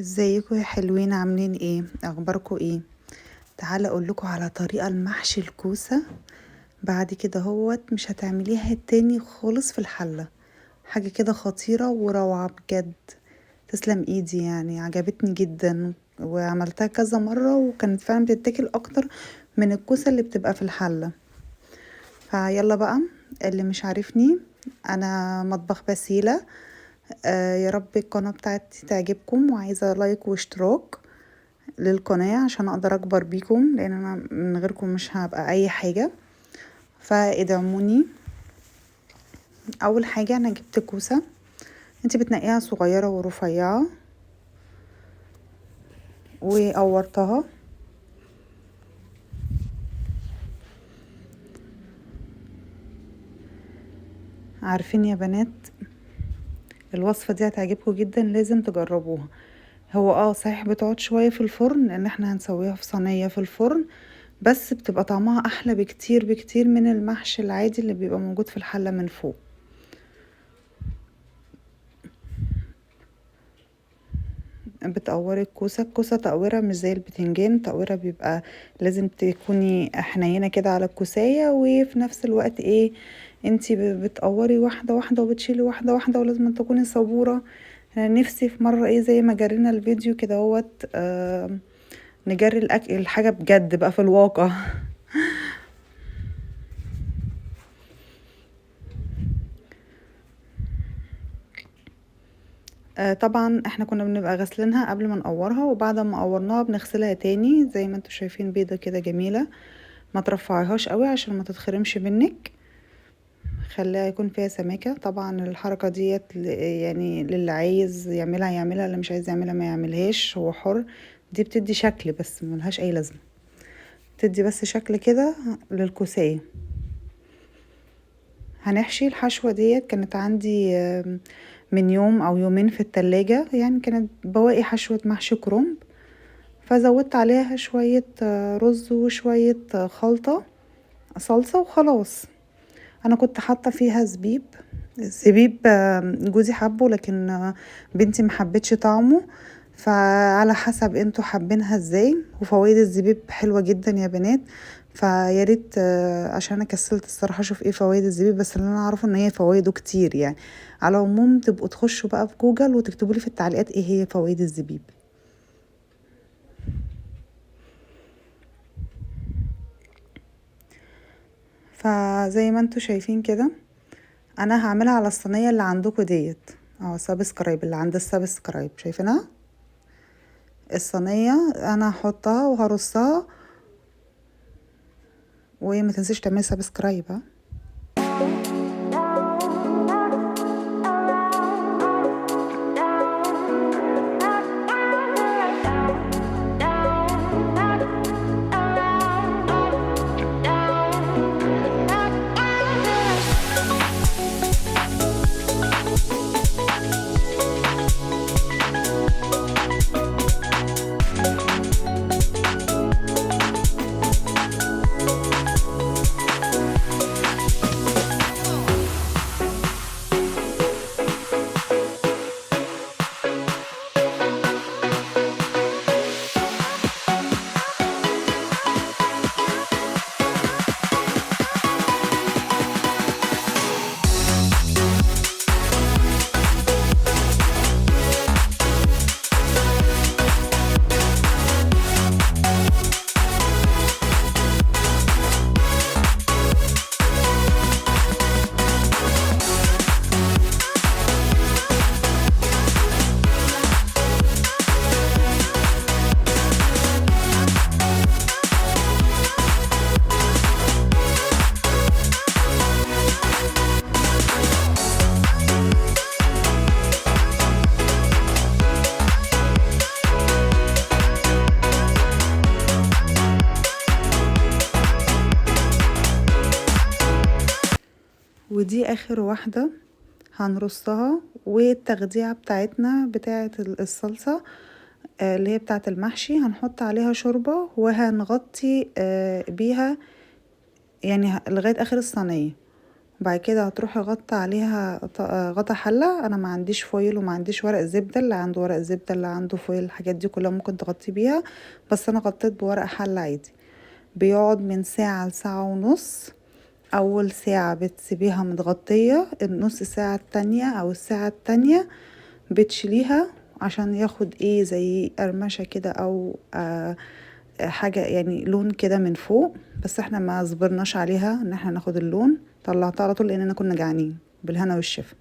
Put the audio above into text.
ازيكم يا حلوين؟ عاملين ايه؟ اخباركم ايه؟ تعالى اقول لكم على طريقه المحشي الكوسه. بعد كده هوت مش هتعمليها تاني خالص في الحله. حاجه كده خطيره وروعه بجد. تسلم ايدي، يعني عجبتني جدا وعملتها كذا مره وكانت فعلا بتتاكل اكتر من الكوسه اللي بتبقى في الحله. فيلا بقى، اللي مش عارفني، انا مطبخ بسيله. يا رب القناه بتاعتي تعجبكم، وعايزه لايك واشتراك للقناة عشان اقدر اكبر بيكم، لان انا من غيركم مش هبقى اي حاجة. فادعموني. اول حاجة انا جبت كوسة، انتي بتنقيها صغيرة ورفيعة وقورتها. عارفين يا بنات، الوصفة دي هتعجبكم جدا، لازم تجربوها. هو صحيح بتقعد شوية في الفرن، لان احنا هنسويها في صينية في الفرن، بس بتبقى طعمها احلى بكتير بكتير من المحشي العادي اللي بيبقى موجود في الحلة من فوق. بتقوري الكوسة تقويرة مش زي البتنجان. تقويرة بيبقى لازم تكوني حنينة كده على الكوساية، وفي نفس الوقت انتي بتقوري واحدة واحدة وبتشيلي واحدة واحدة، ولازم تكوني صبورة. انا نفسي في مرة زي ما جرينا الفيديو كده هوت نجري الحاجة بجد بقى في الواقع. طبعا احنا كنا بنبقى غسلينها قبل ما نقورها، وبعد ما قورناها بنغسلها تاني زي ما انتوا شايفين، بيضة كده جميلة. ما ترفعيهاش قوي عشان ما تتخرمش منك، خليها يكون فيها سماكة. طبعا الحركة ديت يعني للي عايز يعملها يعملها، اللي مش عايز يعملها ما يعملهاش، هو حر. دي بتدي شكل بس ملهاش اي لازمة، تدي بس شكل كده للكوسية. هنحشي الحشوة ديت، كانت عندي من يوم او يومين في التلاجة، يعني كانت بواقي حشوة محشي كرنب. فزودت عليها شوية رز وشوية خلطة صلصة وخلاص. انا كنت حاطه فيها زبيب. الزبيب جوزي حبه، لكن بنتي محبتش طعمه. فعلى حسب انتوا حابينها ازاي. وفوائد الزبيب حلوه جدا يا بنات، فياريت عشان انا كسلت الصراحه اشوف ايه فوائد الزبيب، بس اللي انا اعرفه ان هي فوائده كتير يعني. على العموم تبقوا تخشوا بقى في جوجل وتكتبوا لي في التعليقات ايه هي فوائد الزبيب. فزي ما انتوا شايفين كده، انا هعملها على الصينيه اللي عندكم ديت. سبسكرايب، اللي عند السبسكرايب شايفينها الصينيه. انا هحطها وهرصها، وما تنسيش تعملي سبسكرايب ها. ودي اخر واحده هنرصها. والتغذية بتاعتنا بتاعة الصلصة اللي هي بتاعة المحشي، هنحط عليها شوربة وهنغطي بيها يعني لغاية اخر الصينية. وبعد كده هتروحي غطي عليها غطا حلة. انا ما عنديش فويل وما عنديش ورق زبدة، اللي عنده ورق زبدة اللي عنده فويل الحاجات دي كلها ممكن تغطي بيها، بس انا غطيت بورق حلة عادي. بيقعد من ساعة لساعة ونص. اول ساعة بتسيبيها متغطية، النص ساعة التانية او الساعة التانية بتشيليها عشان ياخد ايه زي قرمشة كده او حاجة يعني لون كده من فوق. بس احنا ما صبرناش عليها ان احنا ناخد اللون، طلعتها على طول لاننا كنا جعانين. بالهنا والشفا.